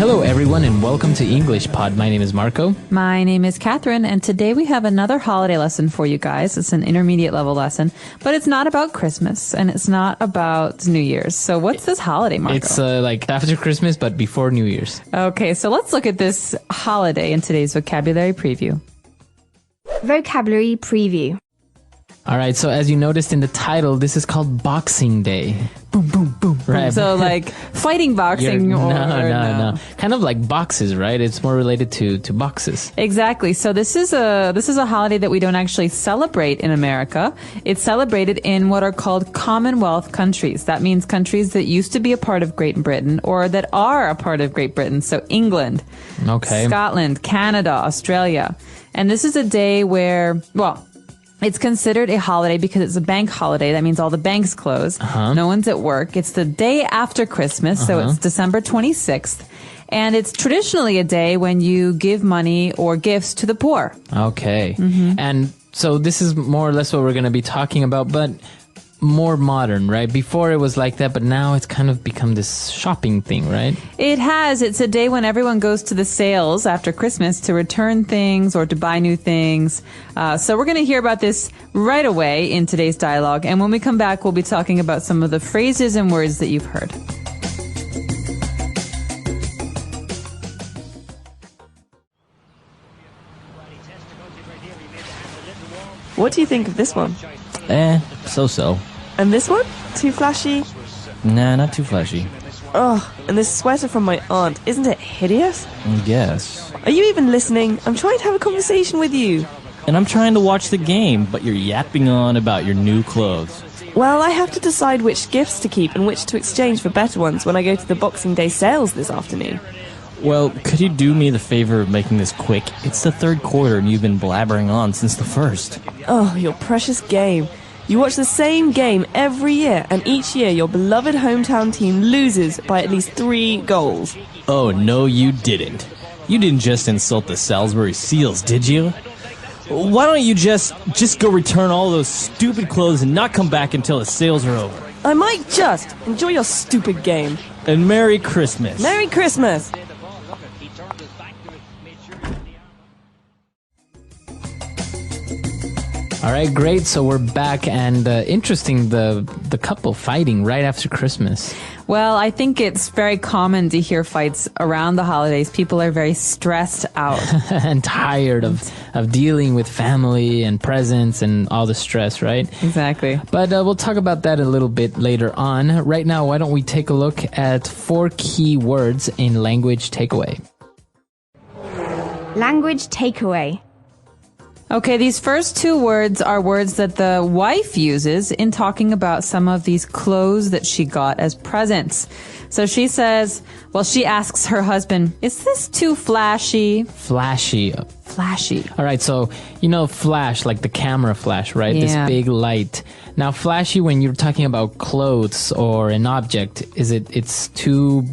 Hello, everyone, and welcome to English Pod. My name is Marco. My name is Catherine, and today we have another holiday lesson for you guys. It's an intermediate level lesson, but it's not about Christmas, and it's not about New Year's. So what's this holiday, Marco? It's like after Christmas, but before New Year's. Okay, so let's look at this holiday in today's vocabulary preview. Vocabulary preview. All right, so as you noticed in the title, this is called Boxing Day. Boom, boom, boom. Right. So like fighting boxing No. Kind of like boxes, right? It's more related to boxes. Exactly. So this is a holiday that we don't actually celebrate in America. It's celebrated in what are called Commonwealth countries. That means countries that used to be a part of Great Britain or that are a part of Great Britain. So England, Okay. Scotland, Canada, Australia. And this is a day where, well, it's considered a holiday because it's a bank holiday. That means all the banks close. No one's at work. It's the day after Christmas, so it's December 26th. And it's traditionally a day when you give money or gifts to the poor. Okay. And so this is more or less what we're going to be talking about, but more modern, right? Before it was like that, but now it's kind of become this shopping thing, right? It has. It's a day when everyone goes to the sales after Christmas to return things or to buy new things. So we're going to hear about this right away in today's dialogue. And when we come back, we'll be talking about some of the phrases and words that you've heard. What do you think of this one? So-so. And this one? Too flashy? Nah, not too flashy. Oh, and this sweater from my aunt, isn't it hideous? I guess. Are you even listening? I'm trying to have a conversation with you. And I'm trying to watch the game, but you're yapping on about your new clothes. Well, I have to decide which gifts to keep and which to exchange for better ones when I go to the Boxing Day sales this afternoon. Well, could you do me the favor of making this quick? It's the third quarter and you've been blabbering on since the first. Oh, your precious game. You watch the same game every year, and each year your beloved hometown team loses by at least 3 goals. Oh, no, you didn't. You didn't just insult the Salisbury Seals, did you? Why don't you just go return all those stupid clothes and not come back until the sales are over? I might just. Enjoy your stupid game. And Merry Christmas. Merry Christmas! All right, great. So we're back, and interesting, the couple fighting right after Christmas. Well, I think it's very common to hear fights around the holidays. People are very stressed out. And tired of dealing with family and presents and all the stress, right? Exactly. But we'll talk about that a little bit later on. Right now, why don't we take a look at 4 key words in Language Takeaway. Language takeaway. Okay, these first 2 words are words that the wife uses in talking about some of these clothes that she got as presents. So she says, well, she asks her husband, is this too flashy? Flashy. Flashy. All right, so, you know, flash, like the camera flash, right? This Yeah. big light. Now, flashy, when you're talking about clothes or an object, it's too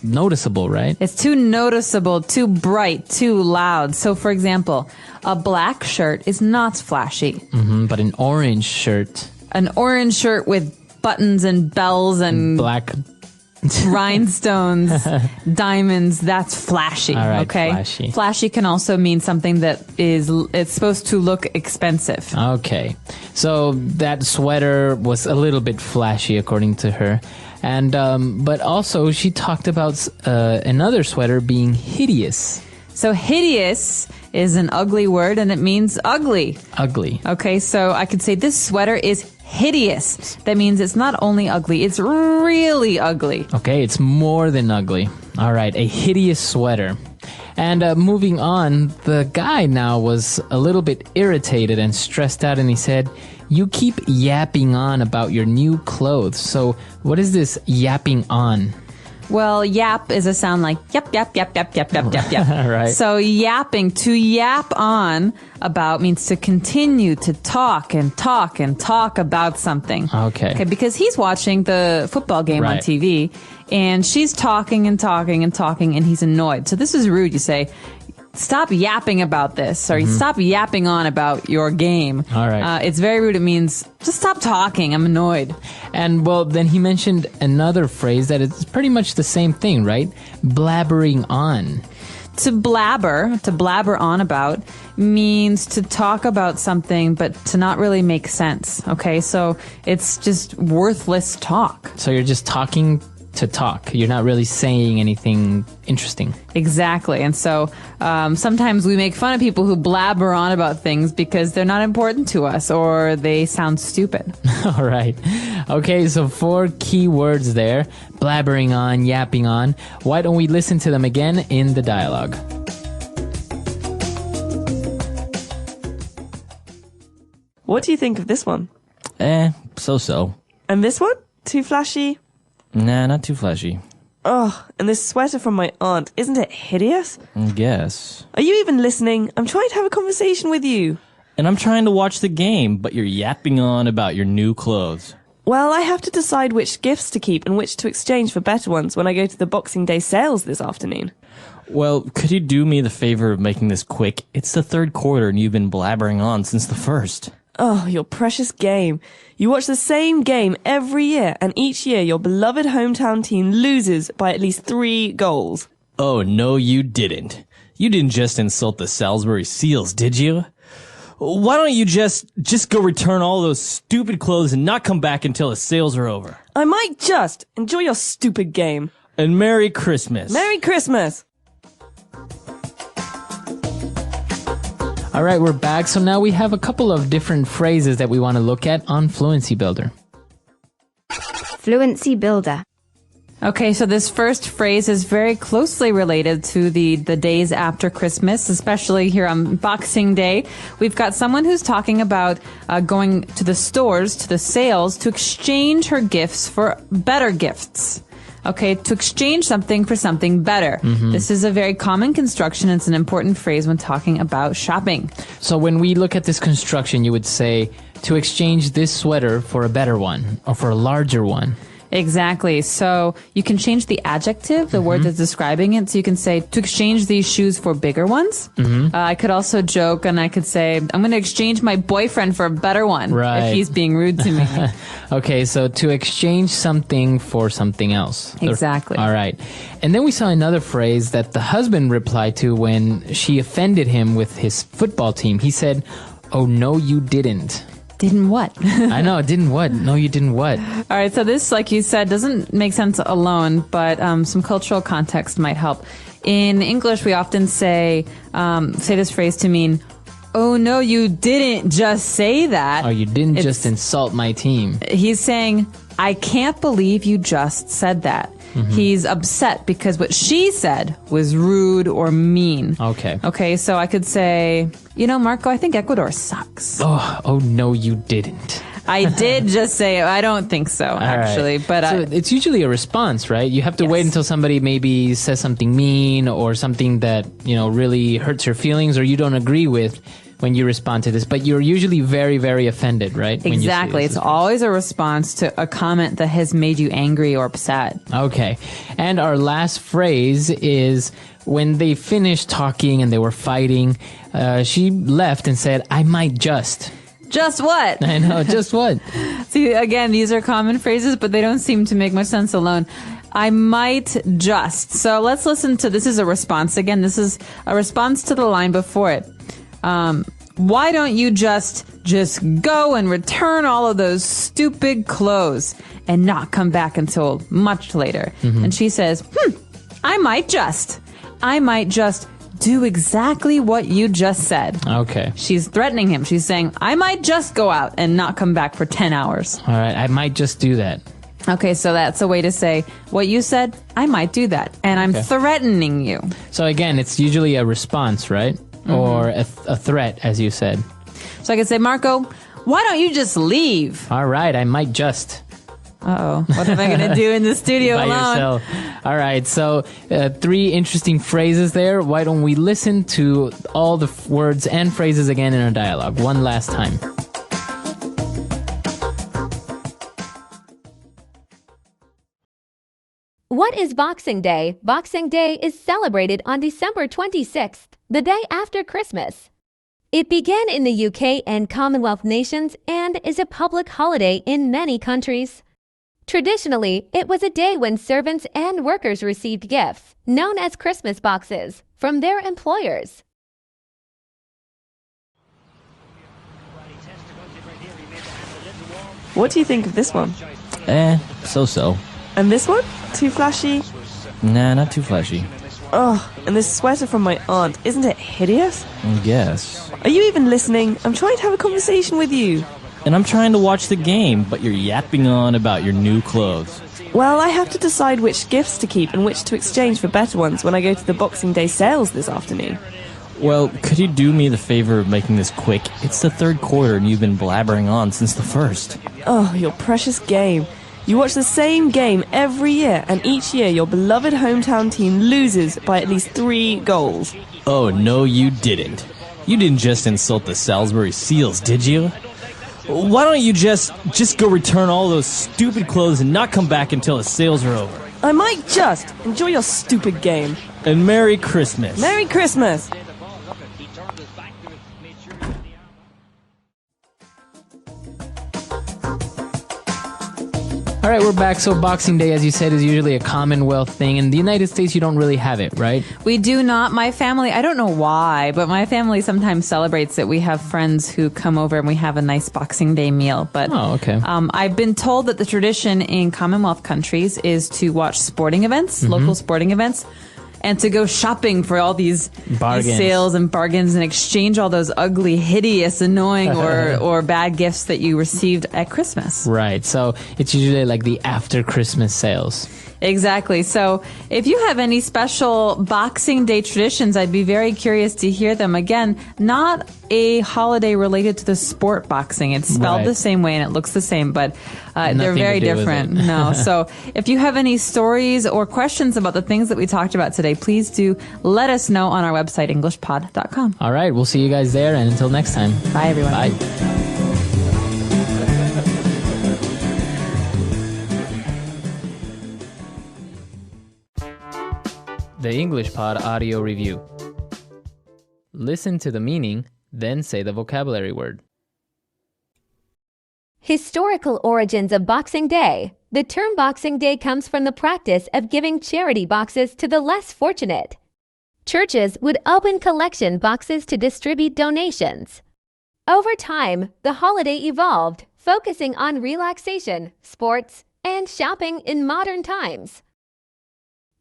noticeable, right? It's too noticeable, too bright, too loud. So, for example, a black shirt is not flashy. But an orange shirt, An orange shirt with buttons and bells and black. rhinestones, diamonds, that's flashy. All right, okay? flashy. Flashy can also mean something that it's supposed to look expensive. Okay, so that sweater was a little bit flashy, according to her. And but also she talked about another sweater being hideous. So hideous is an ugly word and it means ugly. Ugly. Okay, so I could say this sweater is hideous. That means it's not only ugly, it's really ugly. Okay, it's more than ugly. All right, a hideous sweater. And moving on, the guy now was a little bit irritated and stressed out, and he said, you keep yapping on about your new clothes. So what is this yapping on? Well, yap is a sound like yap, yap, yap, yap, yap, yap, yap, yap. Right. So yapping, to yap on about means to continue to talk and talk and talk about something. Okay. Because he's watching the football game on Right. TV and she's talking and talking and talking and he's annoyed. So this is rude. You say, stop yapping about this, or stop yapping on about your game. All right. It's very rude. It means just stop talking. I'm annoyed. And well, then he mentioned another phrase that is pretty much the same thing, right? Blabbering on. To blabber on about, means to talk about something but to not really make sense. Okay, so it's just worthless talk. So you're just talking to talk. You're not really saying anything interesting. Exactly. And so sometimes we make fun of people who blabber on about things because they're not important to us or they sound stupid. All right. Okay, so 4 key words there. Blabbering on, yapping on. Why don't we listen to them again in the dialogue? What do you think of this one? So-so. And this one? Too flashy? Nah, not too flashy. Oh, and this sweater from my aunt, isn't it hideous? I guess. Are you even listening? I'm trying to have a conversation with you. And I'm trying to watch the game, but you're yapping on about your new clothes. Well, I have to decide which gifts to keep and which to exchange for better ones when I go to the Boxing Day sales this afternoon. Well, could you do me the favor of making this quick? It's the third quarter and you've been blabbering on since the first. Oh, your precious game. You watch the same game every year, and each year your beloved hometown team loses by at least 3 goals. Oh, no, you didn't. You didn't just insult the Salisbury Seals, did you? Why don't you just go return all those stupid clothes and not come back until the sales are over? I might just enjoy your stupid game. And Merry Christmas. Merry Christmas! All right, we're back. So now we have a couple of different phrases that we want to look at on Fluency Builder. Fluency Builder. Okay, so this first phrase is very closely related to the days after Christmas, especially here on Boxing Day. We've got someone who's talking about going to the stores, to the sales, to exchange her gifts for better gifts. Okay, to exchange something for something better. This is a very common construction. It's an important phrase when talking about shopping. So when we look at this construction, you would say to exchange this sweater for a better one or for a larger one. Exactly. So you can change the adjective, the word that's describing it. So you can say to exchange these shoes for bigger ones. I could also joke and I could say, I'm going to exchange my boyfriend for a better one Right. if he's being rude to me. Okay, so to exchange something for something else. Exactly. All right. And then we saw another phrase that the husband replied to when she offended him with his football team. He said, "Oh, no, you didn't." Didn't what? I know, didn't what? No, you didn't what? All right. So this, like you said, doesn't make sense alone, but some cultural context might help. In English, we often say this phrase to mean, "Oh no, you didn't just say that." Oh, you didn't just insult my team. He's saying, "I can't believe you just said that." He's upset because what she said was rude or mean. Okay. Okay, so I could say, Marco, I think Ecuador sucks. Oh, no, you didn't. I did just say, I don't think so, actually. Right. But so it's usually a response, right? You have to wait until somebody maybe says something mean or something that, really hurts your feelings or you don't agree with when you respond to this. But you're usually very, very offended, right? when you see Exactly. this It's as always a response to a comment that has made you angry or upset. Okay. And our last phrase is when they finished talking and they were fighting, she left and said, "I might just." Just what? I know, just what? See, again, these are common phrases, but they don't seem to make much sense alone. I might just. So let's listen to, this is a response. Again, this is a response to the line before it. Why don't you just go and return all of those stupid clothes and not come back until much later? And she says, I might just do exactly what you just said. Okay. She's threatening him. She's saying, I might just go out and not come back for 10 hours. All right. I might just do that. Okay, so that's a way to say, what you said, I might do that. And I'm threatening you. So again, it's usually a response, right? Or a threat, as you said. So I could say, Marco, why don't you just leave? All right. I might just. Uh-oh. What am I going to do in the studio By alone? yourself. All right. So 3 interesting phrases there. Why don't we listen to all the words and phrases again in our dialogue one last time? What is Boxing Day? Boxing Day is celebrated on December 26th. the day after Christmas. It began in the UK and Commonwealth nations and is a public holiday in many countries. Traditionally, it was a day when servants and workers received gifts, known as Christmas boxes, from their employers. What do you think of this one? So-so. And this one? Too flashy? Nah, not too flashy. Oh, and this sweater from my aunt, isn't it hideous? I guess. Are you even listening? I'm trying to have a conversation with you. And I'm trying to watch the game, but you're yapping on about your new clothes. Well, I have to decide which gifts to keep and which to exchange for better ones when I go to the Boxing Day sales this afternoon. Well, could you do me the favor of making this quick? It's the third quarter and you've been blabbering on since the first. Oh, your precious game. You watch the same game every year, and each year your beloved hometown team loses by at least 3 goals. Oh, no, you didn't. You didn't just insult the Salisbury Seals, did you? Why don't you just go return all those stupid clothes and not come back until the sales are over? I might just. Enjoy your stupid game. And Merry Christmas. Merry Christmas! All right, we're back. So Boxing Day, as you said, is usually a Commonwealth thing. In the United States, you don't really have it, right? We do not. My family, I don't know why, but my family sometimes celebrates it. We have friends who come over and we have a nice Boxing Day meal. But Oh, okay. I've been told that the tradition in Commonwealth countries is to watch sporting events, local sporting events, and to go shopping for all these Bargains. sales and bargains and exchange all those ugly, hideous, annoying, or bad gifts that you received at Christmas. Right. So it's usually like the after Christmas sales. Exactly. So if you have any special Boxing Day traditions, I'd be very curious to hear them. Again, not a holiday related to the sport boxing. It's spelled Right. the same way and it looks the same, but they're Nothing very to do with different. it. No. So if you have any stories or questions about the things that we talked about today, please do let us know on our website, englishpod.com. All right. We'll see you guys there. And until next time. Bye, everyone. Bye. The English Pod Audio Review. Listen to the meaning, then say the vocabulary word. Historical origins of Boxing Day. The term Boxing Day comes from the practice of giving charity boxes to the less fortunate. Churches would open collection boxes to distribute donations. Over time, the holiday evolved, focusing on relaxation, sports, and shopping in modern times.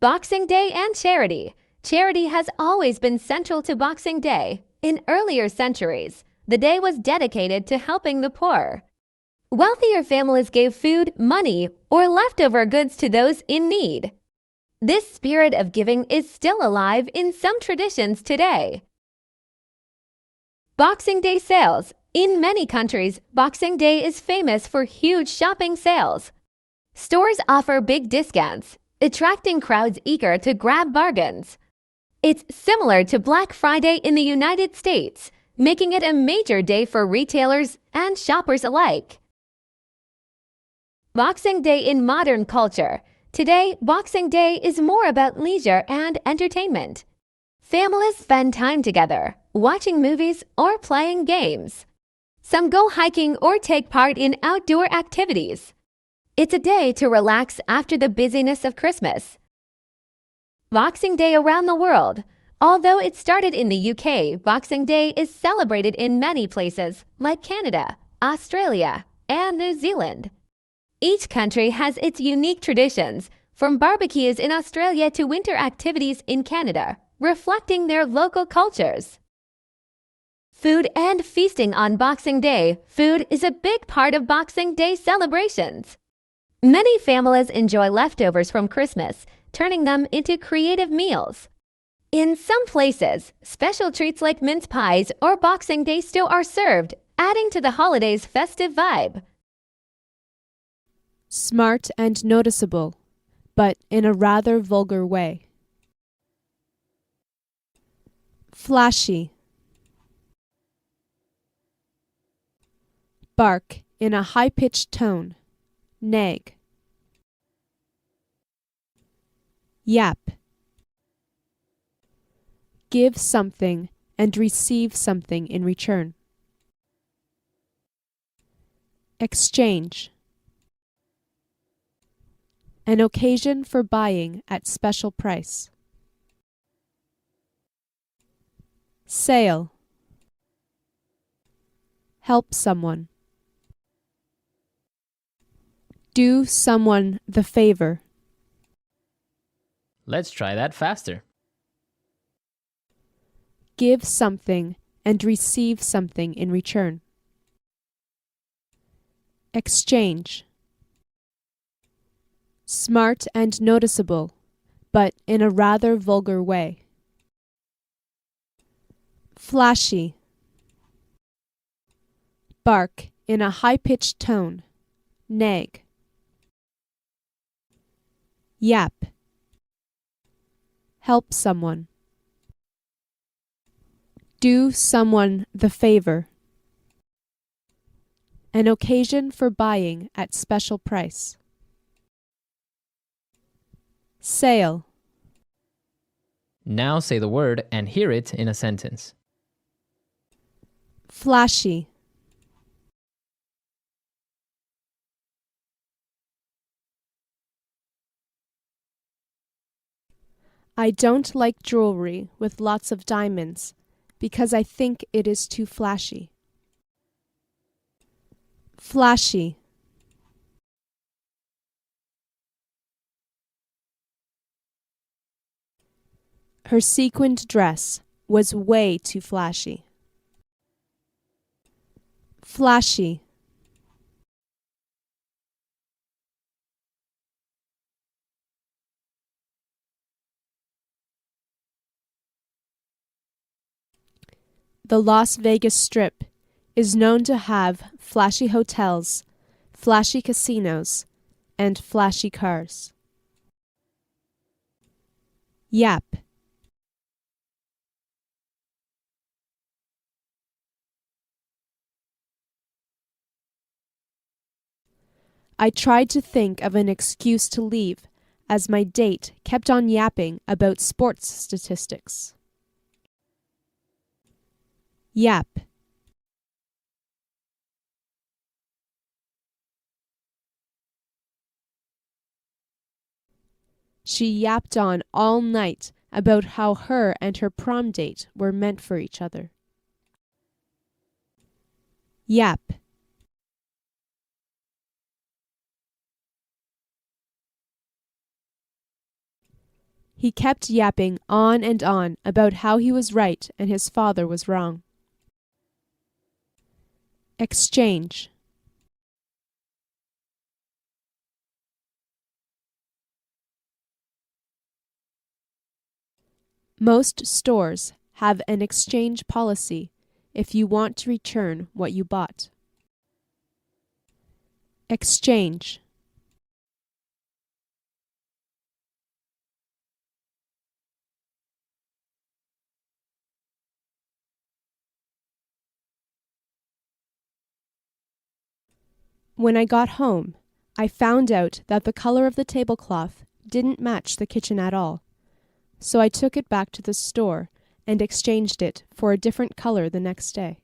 Boxing Day and charity. Charity has always been central to Boxing Day. In earlier centuries, the day was dedicated to helping the poor. Wealthier families gave food, money, or leftover goods to those in need. This spirit of giving is still alive in some traditions today. Boxing Day sales. In many countries, Boxing Day is famous for huge shopping sales. Stores offer big discounts, attracting crowds eager to grab bargains. It's similar to Black Friday in the United States, making it a major day for retailers and shoppers alike. Boxing Day in modern culture. Today, Boxing Day is more about leisure and entertainment. Families spend time together, watching movies or playing games. Some go hiking or take part in outdoor activities. It's a day to relax after the busyness of Christmas. Boxing Day around the world. Although it started in the UK, Boxing Day is celebrated in many places like Canada, Australia, and New Zealand. Each country has its unique traditions, from barbecues in Australia to winter activities in Canada, reflecting their local cultures. Food and feasting on Boxing Day. Food is a big part of Boxing Day celebrations. Many families enjoy leftovers from Christmas, turning them into creative meals. In some places, special treats like mince pies or Boxing Day stew are served, adding to the holiday's festive vibe. Smart and noticeable, but in a rather vulgar way. Flashy. Bark in a high-pitched tone. Nag. Yap. Give something and receive something in return. Exchange. An occasion for buying at special price. Sale. Help someone. Do someone the favor. Let's try that faster. Give something and receive something in return. Exchange. Smart and noticeable, but in a rather vulgar way. Flashy. Bark in a high-pitched tone. Nag. Yap. Help someone. Do someone the favor. An occasion for buying at special price. Sale. Now say the word and hear it in a sentence. Flashy. I don't like jewelry with lots of diamonds because I think it is too flashy. Flashy. Her sequined dress was way too flashy. Flashy. The Las Vegas Strip is known to have flashy hotels, flashy casinos, and flashy cars. Yap. I tried to think of an excuse to leave, as my date kept on yapping about sports statistics. Yap. She yapped on all night about how her and her prom date were meant for each other. Yap. He kept yapping on and on about how he was right and his father was wrong. Exchange. Most stores have an exchange policy if you want to return what you bought. Exchange. When I got home, I found out that the color of the tablecloth didn't match the kitchen at all, so I took it back to the store and exchanged it for a different color the next day.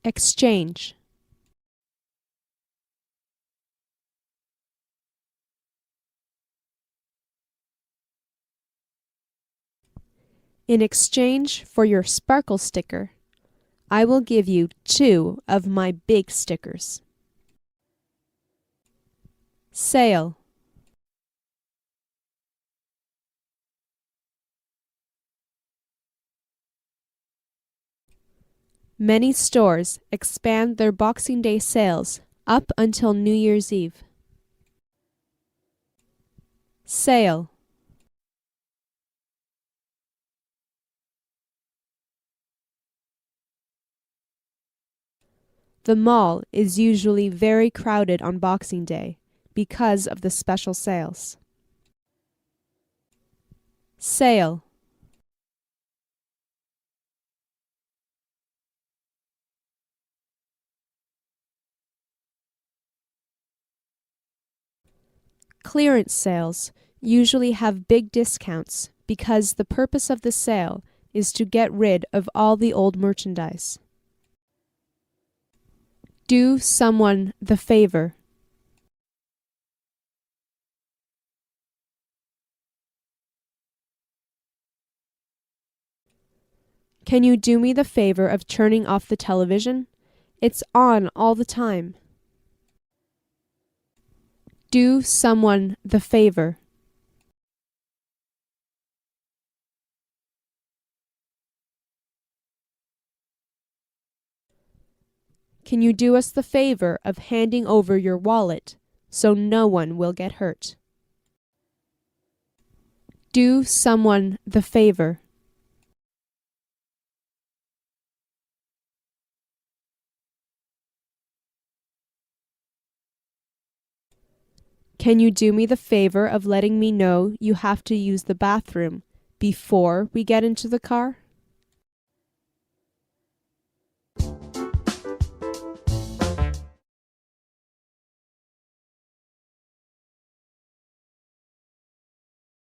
Exchange. In exchange for your sparkle sticker, I will give you 2 of my big stickers. Sale. Many stores expand their Boxing Day sales up until New Year's Eve. Sale. The mall is usually very crowded on Boxing Day because of the special sales. Sale. Clearance sales usually have big discounts because the purpose of the sale is to get rid of all the old merchandise. Do someone the favor. Can you do me the favor of turning off the television? It's on all the time. Do someone the favor. Can you do us the favor of handing over your wallet so no one will get hurt? Do someone the favor. Can you do me the favor of letting me know you have to use the bathroom before we get into the car?